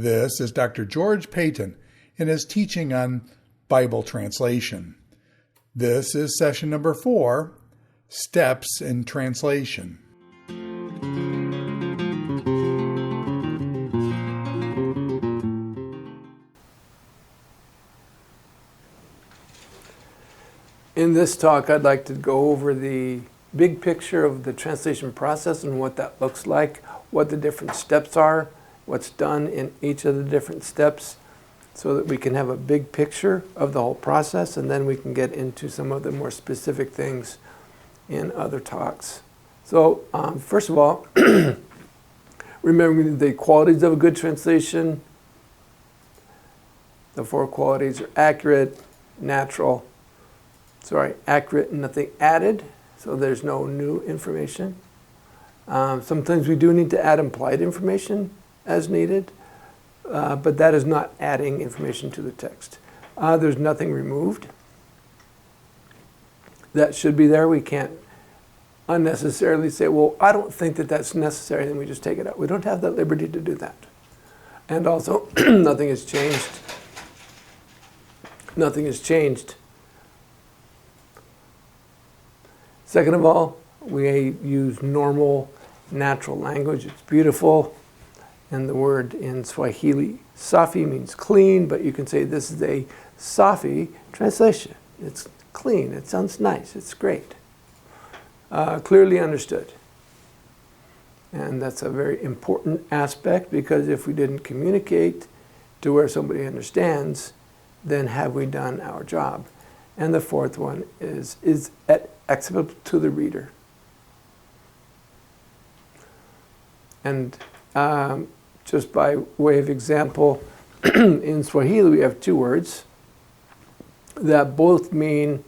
This is Dr. George Payton in his teaching on Bible translation. This is session number 4, Steps in Translation. In this talk, I'd like to go over the big picture of the translation process and what that looks like, what the different steps are, what's done in each of the different steps, so that we can have a big picture of the whole process, and then we can get into some of the more specific things in other talks. So, first of all, remembering the qualities of a good translation. The 4 qualities are accurate, accurate and nothing added, so there's no new information. Sometimes we do need to add implied information as needed, but that is not adding information to the text. There's nothing removed. That should be there. We can't unnecessarily say, well, I don't think that that's necessary, then we just take it out. We don't have that liberty to do that. And also, nothing has changed. Nothing has changed. Second of all, we use normal, natural language. It's beautiful. And the word in Swahili, safi, means clean, but you can say this is a safi translation. It's clean. It sounds nice. It's great. Clearly understood. And that's a very important aspect, because if we didn't communicate to where somebody understands, then have we done our job? And the fourth one is acceptable to the reader. And just by way of example, in Swahili we have 2 words that both mean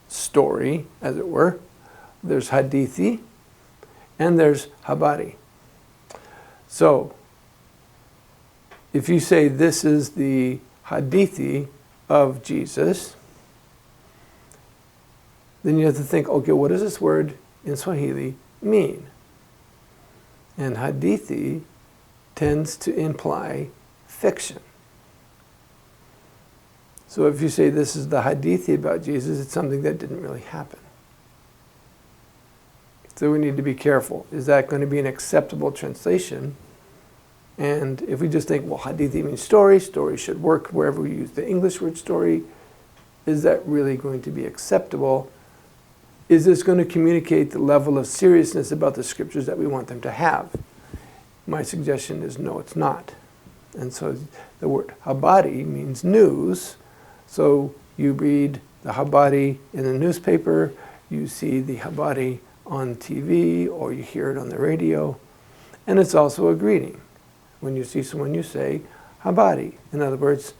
story, as it were. There's hadithi and there's habari. So, if you say this is the hadithi of Jesus, then you have to think, okay, what does this word in Swahili mean? And hadithi tends to imply fiction. So if you say this is the hadithi about Jesus, it's something that didn't really happen. So we need to be careful. Is that going to be an acceptable translation? And if we just think, well, hadithi means story, story should work wherever we use the English word story, is that really going to be acceptable? Is this going to communicate the level of seriousness about the scriptures that we want them to have? My suggestion is no, it's not. And so the word habari means news. So you read the habari in the newspaper, you see the habari on TV, or you hear it on the radio. And it's also a greeting. When you see someone, you say habari. In other words,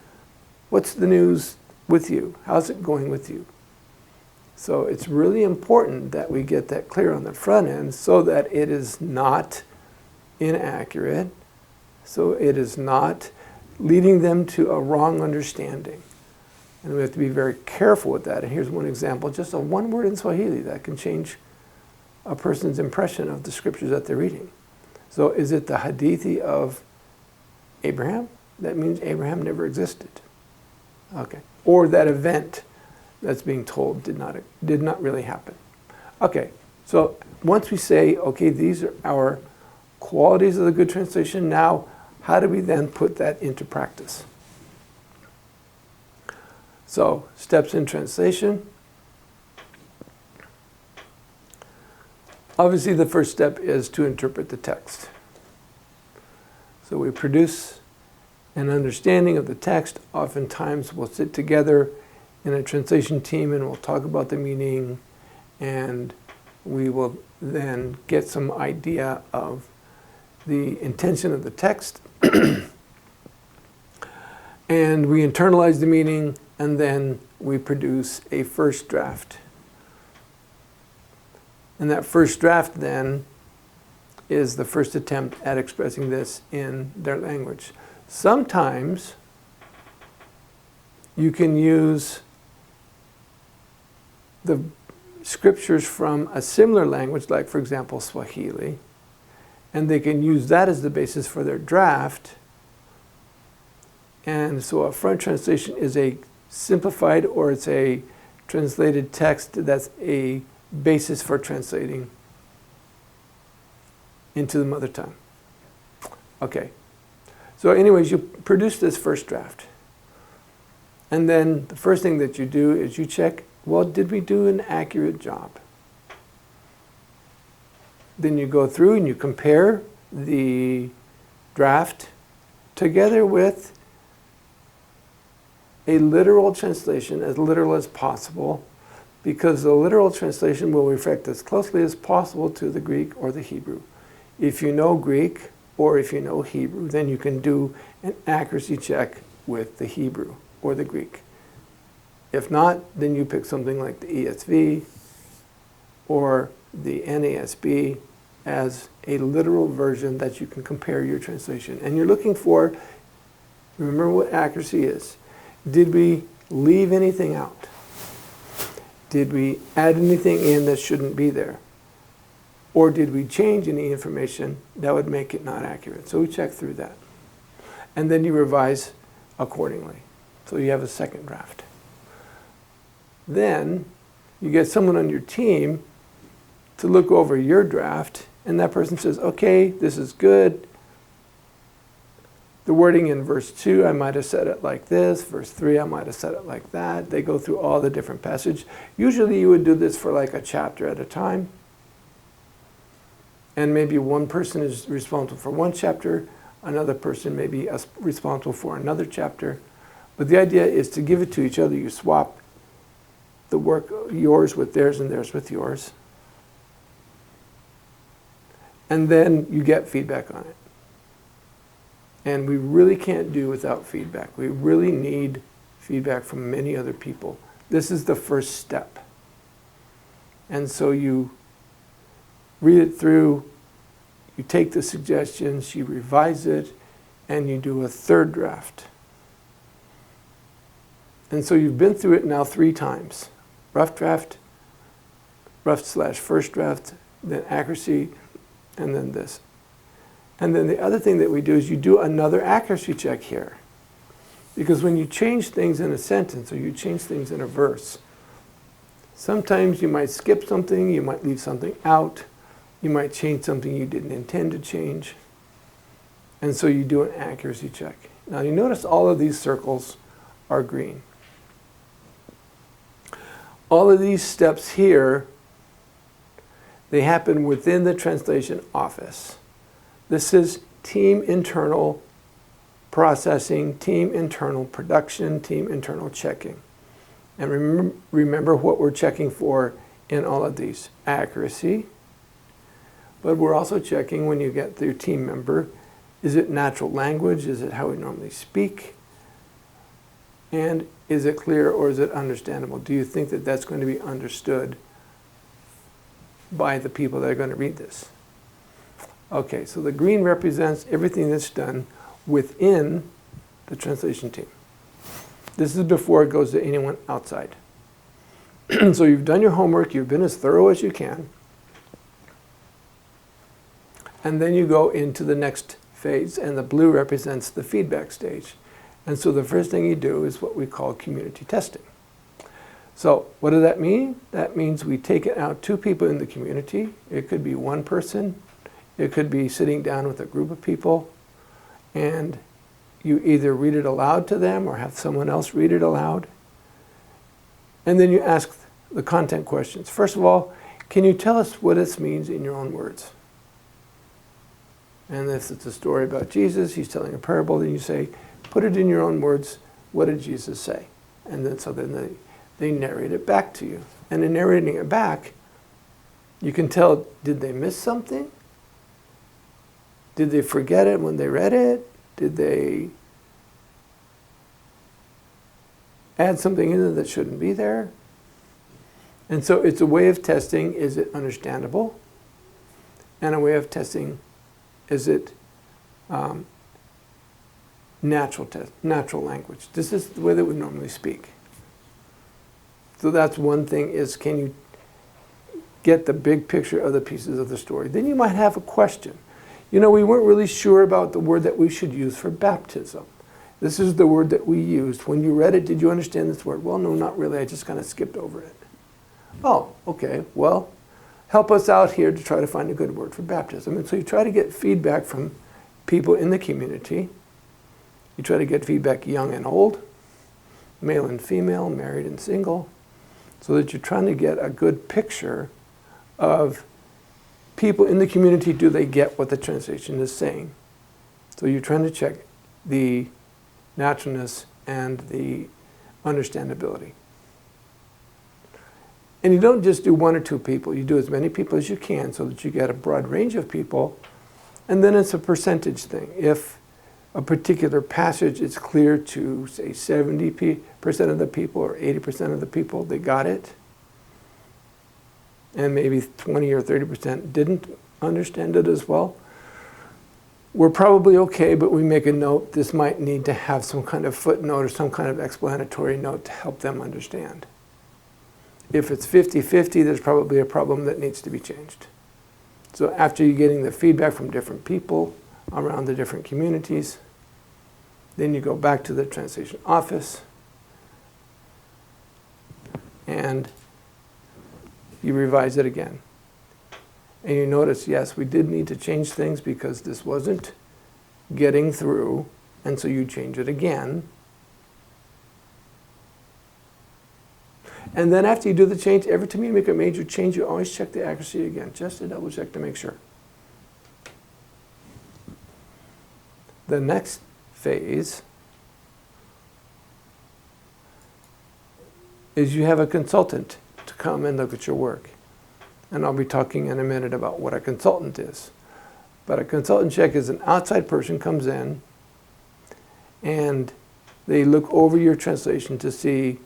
what's the news with you? How's it going with you? So it's really important that we get that clear on the front end, so that it is not inaccurate, so it is not leading them to a wrong understanding. And we have to be very careful with that. And here's one example, just a one word in Swahili that can change a person's impression of the scriptures that they're reading. So is it the hadithi of Abraham? That means Abraham never existed. Okay. Or that event that's being told did not really happen. Okay, so once we say, okay, these are our qualities of the good translation, now how do we then put that into practice? So, steps in translation. Obviously, the first step is to interpret the text. So we produce an understanding of the text. Oftentimes we'll sit together in a translation team and we'll talk about the meaning, and we will then get some idea of the intention of the text. And we internalize the meaning, and then we produce a first draft. And that first draft then is the first attempt at expressing this in their language. Sometimes you can use the scriptures from a similar language, like for example Swahili, and they can use that as the basis for their draft, And so a front translation is a simplified, or it's a translated text that's a basis for translating into the mother tongue. Okay. So anyways, you produce this first draft. And then the first thing that you do is you check, well, did we do an accurate job? Then you go through and you compare the draft together with a literal translation, as literal as possible, because the literal translation will reflect as closely as possible to the Greek or the Hebrew. If you know Greek or if you know Hebrew, then you can do an accuracy check with the Hebrew or the Greek. If not, then you pick something like the ESV or the NASB as a literal version that you can compare your translation. And you're looking for, remember what accuracy is. Did we leave anything out? Did we add anything in that shouldn't be there? Or did we change any information that would make it not accurate? So we check through that. And then you revise accordingly. So you have a second draft. Then you get someone on your team to look over your draft, and that person says, okay, this is good. The wording in verse 2, I might have said it like this. Verse 3, I might have said it like that. They go through all the different passages. Usually you would do this for like a chapter at a time. And maybe one person is responsible for one chapter, another person may be responsible for another chapter. But the idea is to give it to each other. You swap the work, yours with theirs and theirs with yours. And then you get feedback on it. And we really can't do without feedback. We really need feedback from many other people. This is the first step. And so you read it through, you take the suggestions, you revise it, and you do a third draft. And so you've been through it now 3 times. Rough draft, rough/first draft, then accuracy, and then this. And then the other thing that we do is you do another accuracy check here. Because when you change things in a sentence or you change things in a verse, sometimes you might skip something, you might leave something out, you might change something you didn't intend to change. And so you do an accuracy check. Now you notice all of these circles are green. All of these steps here, they happen within the translation office. This is team internal processing, team internal production, team internal checking. And remember what we're checking for in all of these. Accuracy, but we're also checking when you get your team member, is it natural language? Is it how we normally speak? And is it clear or is it understandable? Do you think that that's going to be understood by the people that are going to read this? Okay, so the green represents everything that's done within the translation team. This is before it goes to anyone outside. So you've done your homework, you've been as thorough as you can, and then you go into the next phase, and the blue represents the feedback stage. And so the first thing you do is what we call community testing. So what does that mean? That means we take it out to people in the community. It could be one person. It could be sitting down with a group of people, and you either read it aloud to them or have someone else read it aloud. And then you ask the content questions. First of all, can you tell us what this means in your own words? And if it's a story about Jesus, he's telling a parable, then you say, put it in your own words. What did Jesus say? And then they narrate it back to you. And in narrating it back, you can tell, did they miss something? Did they forget it when they read it? Did they add something in there that shouldn't be there? And so it's a way of testing, is it understandable? And a way of testing, is it natural language? This is the way that we normally speak. So that's one thing, is can you get the big picture of the pieces of the story? Then you might have a question. You know, we weren't really sure about the word that we should use for baptism. This is the word that we used. When you read it, did you understand this word? Well, no, not really. I just kind of skipped over it. Oh, okay. Well, help us out here to try to find a good word for baptism. And so you try to get feedback from people in the community. You try to get feedback young and old, male and female, married and single, so that you're trying to get a good picture of people in the community. Do they get what the translation is saying? So you're trying to check the naturalness and the understandability. And you don't just do one or two people. You do as many people as you can so that you get a broad range of people. And then it's a percentage thing. If a particular passage is clear to, say, 70% of the people or 80% of the people, they got it, and maybe 20 or 30% didn't understand it as well, we're probably okay, but we make a note. This might need to have some kind of footnote or some kind of explanatory note to help them understand. If it's 50-50, there's probably a problem that needs to be changed. So after you're getting the feedback from different people around the different communities, then you go back to the translation office and you revise it again. And you notice, yes, we did need to change things because this wasn't getting through, and so you change it again. And then after you do the change, every time you make a major change, you always check the accuracy again, just to double check to make sure. The next phase is you have a consultant to come and look at your work. And I'll be talking in a minute about what a consultant is. But a consultant check is an outside person comes in and they look over your translation to see,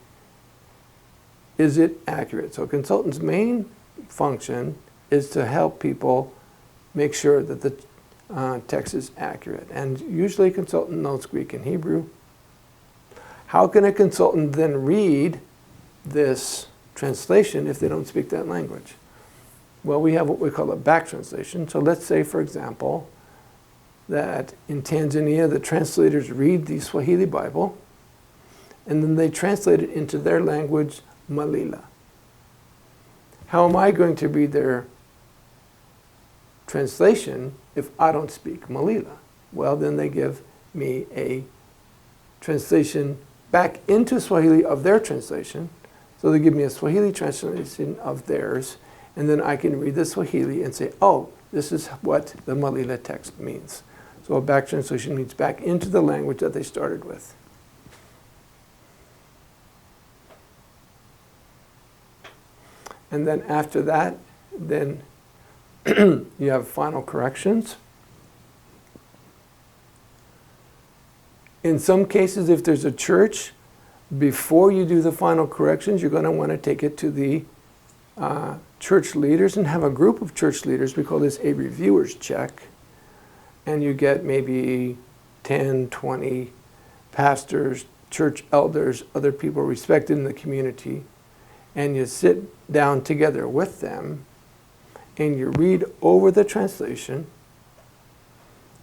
is it accurate? So a consultant's main function is to help people make sure that the text is accurate. And usually a consultant knows Greek and Hebrew. How can a consultant then read this translation if they don't speak that language? Well, we have what we call a back translation. So let's say, for example, that in Tanzania, the translators read the Swahili Bible, and then they translate it into their language, Malila. How am I going to read their translation if I don't speak Malila? Well, then they give me a translation back into Swahili of their translation. So they give me a Swahili translation of theirs, and then I can read the Swahili and say, oh, this is what the Malila text means. So a back translation means back into the language that they started with. And then after that, then you have final corrections. In some cases, if there's a church, before you do the final corrections, you're going to want to take it to the church leaders and have a group of church leaders. We call this a reviewer's check. And you get maybe 10, 20 pastors, church elders, other people respected in the community, and you sit down together with them and you read over the translation,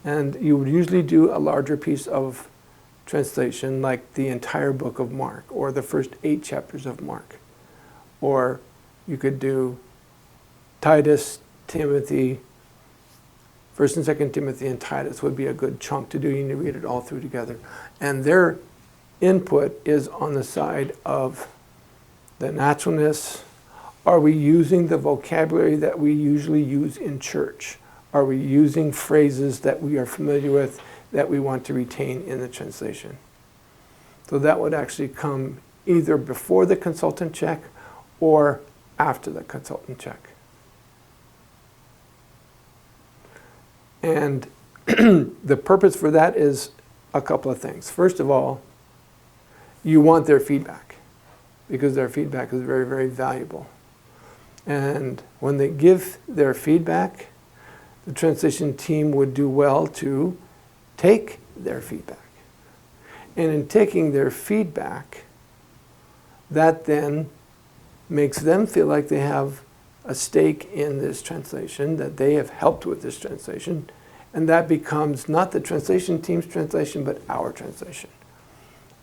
and you would usually do a larger piece of translation like the entire book of Mark or the first 8 chapters of Mark. Or you could do Titus, Timothy, 1st and 2nd Timothy and Titus would be a good chunk to do. You need to read it all through together. And their input is on the side of the naturalness. Are we using the vocabulary that we usually use in church? Are we using phrases that we are familiar with that we want to retain in the translation? So that would actually come either before the consultant check or after the consultant check. And the purpose for that is a couple of things. First of all, you want their feedback because their feedback is very, very valuable. And when they give their feedback, the translation team would do well to take their feedback. And in taking their feedback, that then makes them feel like they have a stake in this translation, that they have helped with this translation, and that becomes not the translation team's translation, but our translation.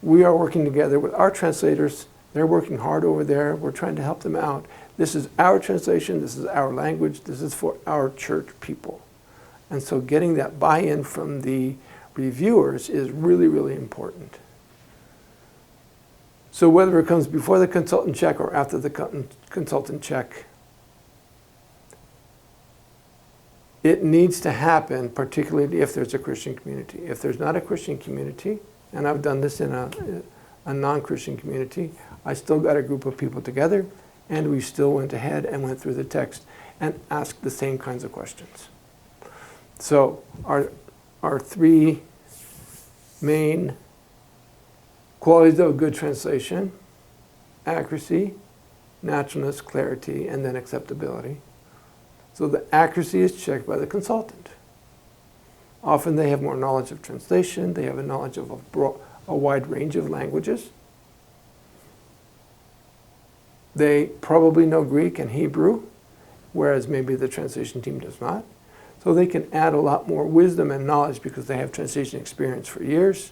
we are working together with our translators. They're working hard over there. We're trying to help them out. This is our translation. This is our language. This is for our church people. And so getting that buy-in from the reviewers is really, really important. So whether it comes before the consultant check or after the consultant check, it needs to happen, particularly if there's a Christian community. If there's not a Christian community, and I've done this in a non-Christian community, I still got a group of people together, and we still went ahead and went through the text and asked the same kinds of questions. So our three main qualities of a good translation: accuracy, naturalness, clarity, and then acceptability. So the accuracy is checked by the consultant. Often they have more knowledge of translation. They have a knowledge of a wide range of languages. They probably know Greek and Hebrew, whereas maybe the translation team does not. So they can add a lot more wisdom and knowledge because they have translation experience for years,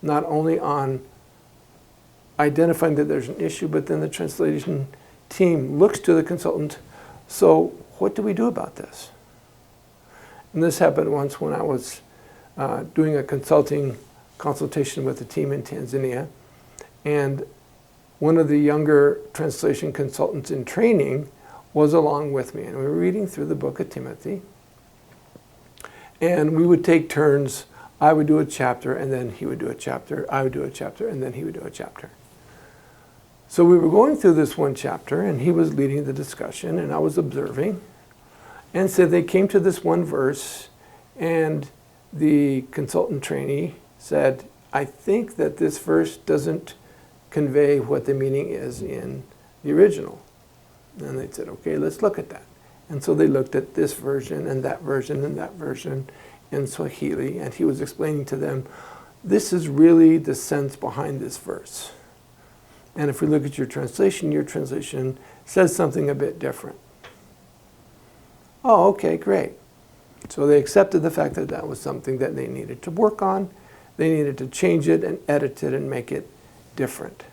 not only on identifying that there's an issue, but then the translation team looks to the consultant. So what do we do about this? And this happened once when I was doing a consultation with a team in Tanzania. And one of the younger translation consultants in training was along with me. And we were reading through the book of Timothy. And we would take turns. I would do a chapter, and then he would do a chapter. I would do a chapter, and then he would do a chapter. So we were going through this one chapter, and he was leading the discussion, and I was observing. And so they came to this one verse, and the consultant trainee said, I think that this verse doesn't convey what the meaning is in the original. And they said, okay, let's look at that. And so they looked at this version and that version and that version in Swahili, and he was explaining to them, this is really the sense behind this verse. And if we look at your translation says something a bit different. Oh, okay, great. So they accepted the fact that that was something that they needed to work on. They needed to change it and edit it and make it different.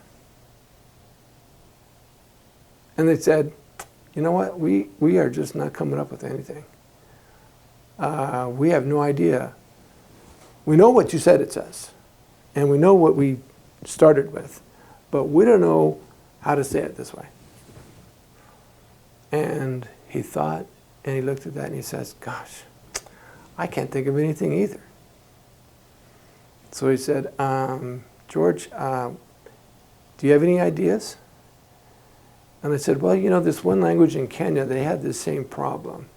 And they said, you know what, we are just not coming up with anything. We have no idea. We know what you said it says, and we know what we started with, but we don't know how to say it this way. And he thought, and he looked at that and he says, gosh, I can't think of anything either. So he said, George, do you have any ideas? And I said, well, you know, this one language in Kenya, they had the same problem.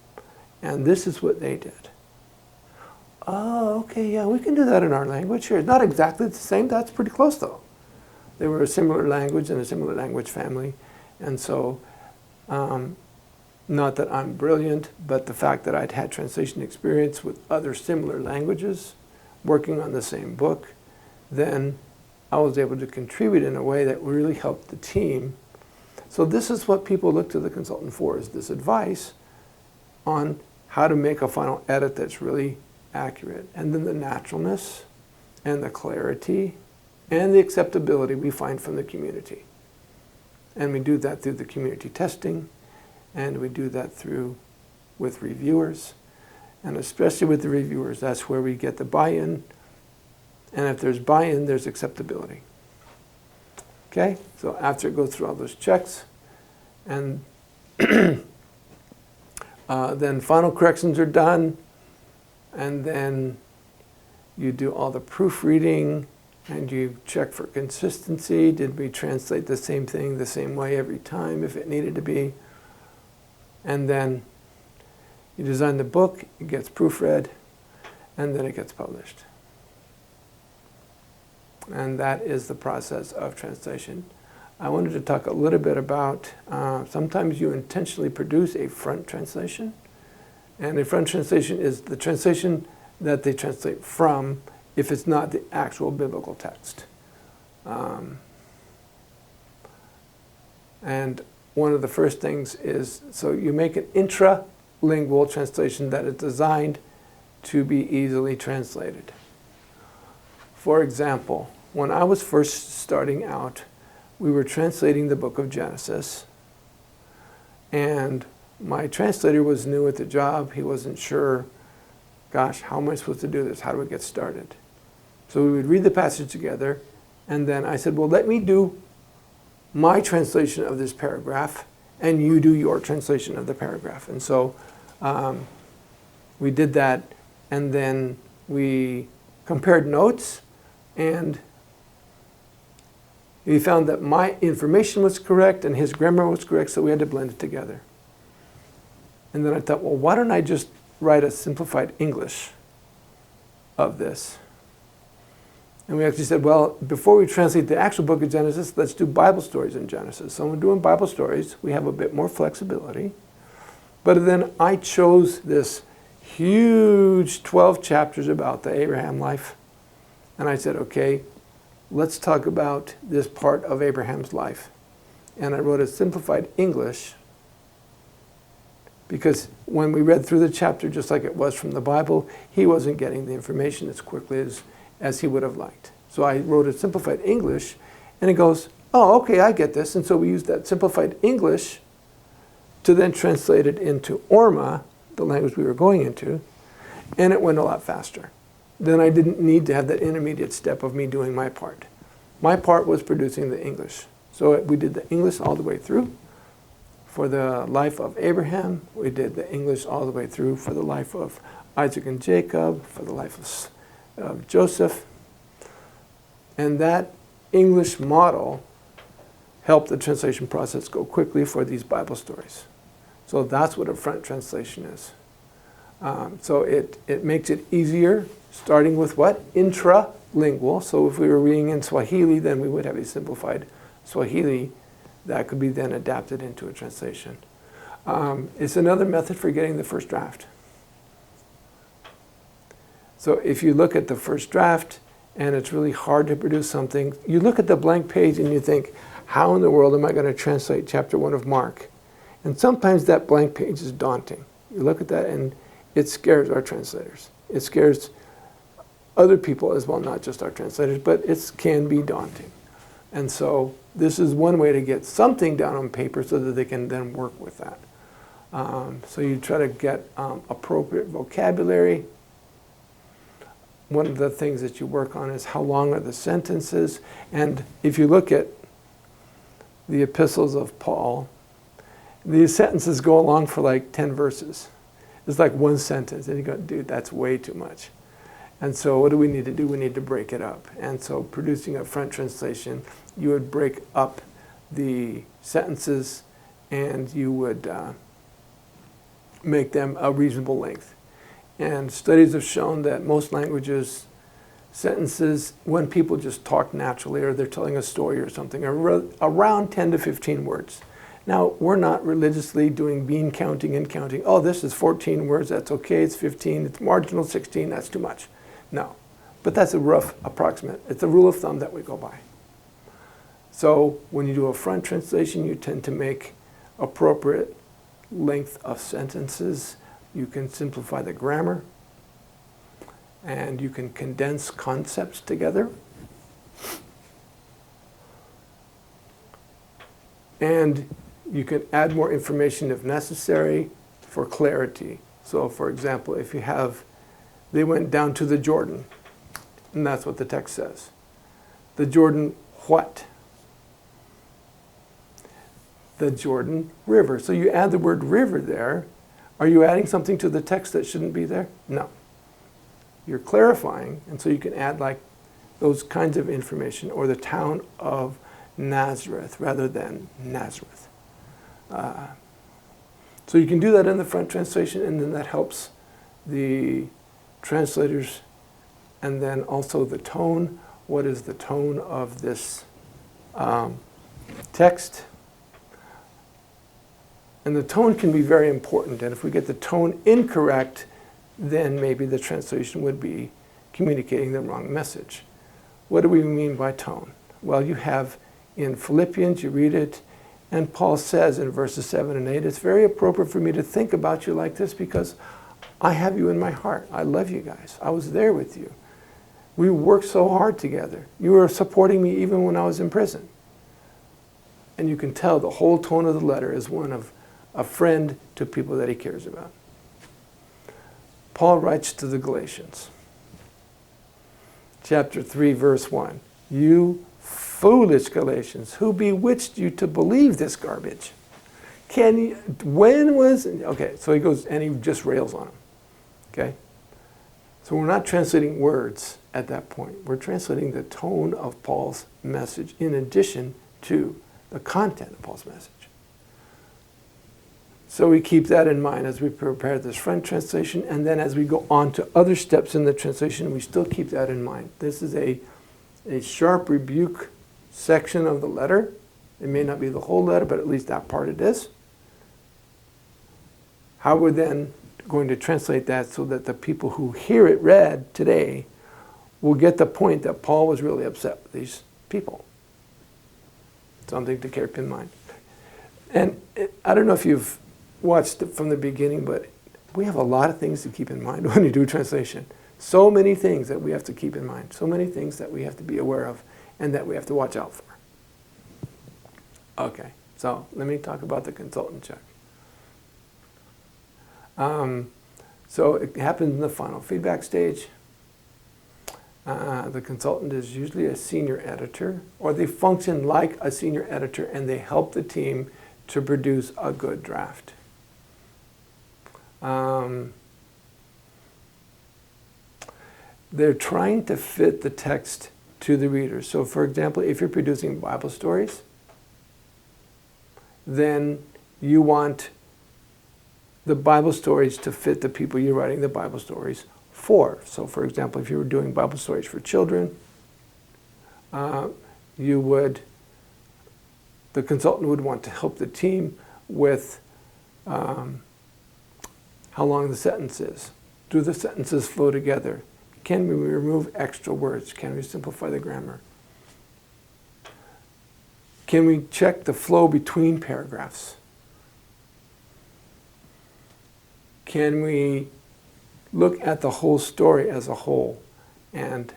And this is what they did. Oh, okay, yeah, we can do that in our language. Sure, not exactly the same. That's pretty close, though. They were a similar language and a similar language family. And so, not that I'm brilliant, but the fact that I'd had translation experience with other similar languages, working on the same book, then I was able to contribute in a way that really helped the team. So this is what people look to the consultant for, is this advice on how to make a final edit that's really accurate. And then the naturalness and the clarity and the acceptability we find from the community. And we do that through the community testing, and we do that with reviewers. And especially with the reviewers, that's where we get the buy-in. And if there's buy-in, there's acceptability. Okay, so after it goes through all those checks, and then final corrections are done, and then you do all the proofreading, and you check for consistency. Did we translate the same thing the same way every time if it needed to be? And then you design the book, it gets proofread, and then it gets published. And that is the process of translation. I wanted to talk a little bit about, sometimes you intentionally produce a front translation. And a front translation is the translation that they translate from if it's not the actual biblical text. And one of the first things is, so you make an intralingual translation that is designed to be easily translated. For example, when I was first starting out, we were translating the book of Genesis, and my translator was new at the job. He wasn't sure, gosh, how am I supposed to do this? How do we get started? So we would read the passage together, and then I said, well, let me do my translation of this paragraph, and you do your translation of the paragraph. And so we did that, and then we compared notes, and we found that my information was correct and his grammar was correct, so we had to blend it together. And then I thought, well, why don't I just write a simplified English of this? And we actually said, well, before we translate the actual book of Genesis, let's do Bible stories in Genesis. So when we're doing Bible stories, we have a bit more flexibility. But then I chose this huge 12 chapters about the Abraham life. And I said, okay, let's talk about this part of Abraham's life. And I wrote a simplified English, because when we read through the chapter, just like it was from the Bible, he wasn't getting the information as quickly as he would have liked. So I wrote a simplified English, and it goes, oh, okay, I get this. And so we used that simplified English to then translate it into Orma, the language we were going into, and it went a lot faster. Then I didn't need to have that intermediate step of me doing my part. My part was producing the English. So we did the English all the way through for the life of Abraham. We did the English all the way through for the life of Isaac and Jacob, for the life of Joseph. And that English model helped the translation process go quickly for these Bible stories. So that's what a front translation is. So it makes it easier, starting with what? Intralingual. So if we were reading in Swahili, then we would have a simplified Swahili that could be then adapted into a translation. It's another method for getting the first draft. So if you look at the first draft and it's really hard to produce something, you look at the blank page and you think, how in the world am I going to translate chapter 1 of Mark? And sometimes that blank page is daunting. You look at that and it scares our translators. It scares other people as well, not just our translators, but it can be daunting. And so this is one way to get something down on paper so that they can then work with that. So you try to get appropriate vocabulary. One of the things that you work on is how long are the sentences. And if you look at the epistles of Paul, these sentences go along for like 10 verses. It's like one sentence. And you go, dude, that's way too much. And so what do we need to do? We need to break it up. And so producing a front translation, you would break up the sentences and you would make them a reasonable length. And studies have shown that most languages, sentences, when people just talk naturally or they're telling a story or something, are around 10 to 15 words. Now, we're not religiously doing bean counting and counting. Oh, this is 14 words, that's okay, it's 15, it's marginal 16, that's too much. No, but that's a rough approximate. It's a rule of thumb that we go by. So when you do a front translation, you tend to make appropriate length of sentences. You can simplify the grammar, and you can condense concepts together. And you can add more information if necessary for clarity. So for example, if you have, they went down to the Jordan, and that's what the text says. The Jordan what? The Jordan River. So you add the word river there. Are you adding something to the text that shouldn't be there? No. You're clarifying, and so you can add like those kinds of information, or the town of Nazareth rather than Nazareth. So you can do that in the front translation, and then that helps the translators. And then also the tone. What is the tone of this text? And the tone can be very important. And if we get the tone incorrect, then maybe the translation would be communicating the wrong message. What do we mean by tone? Well, you have in Philippians, you read it, and Paul says in verses 7 and 8, it's very appropriate for me to think about you like this because I have you in my heart. I love you guys. I was there with you. We worked so hard together. You were supporting me even when I was in prison. And you can tell the whole tone of the letter is one of a friend to people that he cares about. Paul writes to the Galatians, chapter 3, verse 1. You foolish Galatians, who bewitched you to believe this garbage? Okay, so he goes and he just rails on them. Okay? So we're not translating words at that point. We're translating the tone of Paul's message in addition to the content of Paul's message. So we keep that in mind as we prepare this front translation, and then as we go on to other steps in the translation, we still keep that in mind. This is a sharp rebuke section of the letter. It may not be the whole letter, but at least that part it is. How we're then going to translate that so that the people who hear it read today will get the point that Paul was really upset with these people. Something to keep in mind. And I don't know if you've watched it from the beginning, but we have a lot of things to keep in mind when you do translation. So many things that we have to keep in mind. So many things that we have to be aware of and that we have to watch out for. Okay, so let me talk about the consultant check. So it happens in the final feedback stage. The consultant is usually a senior editor, or they function like a senior editor and they help the team to produce a good draft. They're trying to fit the text to the reader. So for example, if you're producing Bible stories, then you want the Bible stories to fit the people you're writing the Bible stories for. So for example, if you were doing Bible stories for children, the consultant would want to help the team with how long the sentence is. Do the sentences flow together? Can we remove extra words? Can we simplify the grammar? Can we check the flow between paragraphs? Can we look at the whole story as a whole and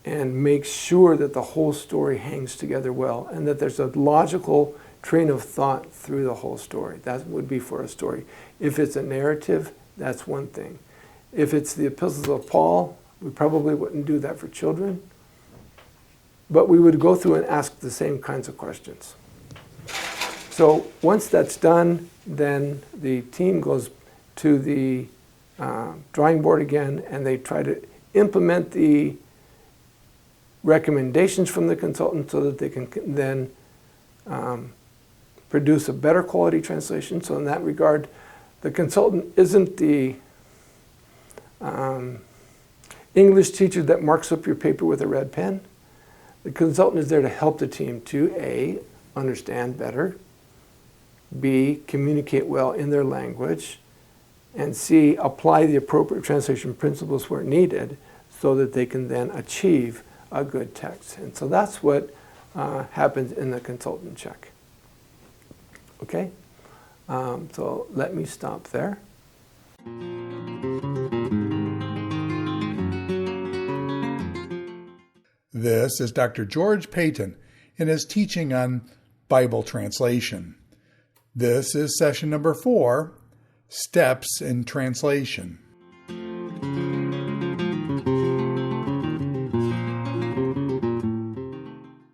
make sure that the whole story hangs together well and that there's a logical train of thought through the whole story? That would be for a story. If it's a narrative, that's one thing. If it's the epistles of Paul, we probably wouldn't do that for children. But we would go through and ask the same kinds of questions. So once that's done, then the team goes to the drawing board again and they try to implement the recommendations from the consultant so that they can then produce a better quality translation. So in that regard, the consultant isn't the English teacher that marks up your paper with a red pen. The consultant is there to help the team to A, understand better, B, communicate well in their language, and C, apply the appropriate translation principles where needed so that they can then achieve a good text. And so that's what happens in the consultant check. Okay? So let me stop there. This is Dr. George Payton in his teaching on Bible translation. This is session number 4, Steps in Translation.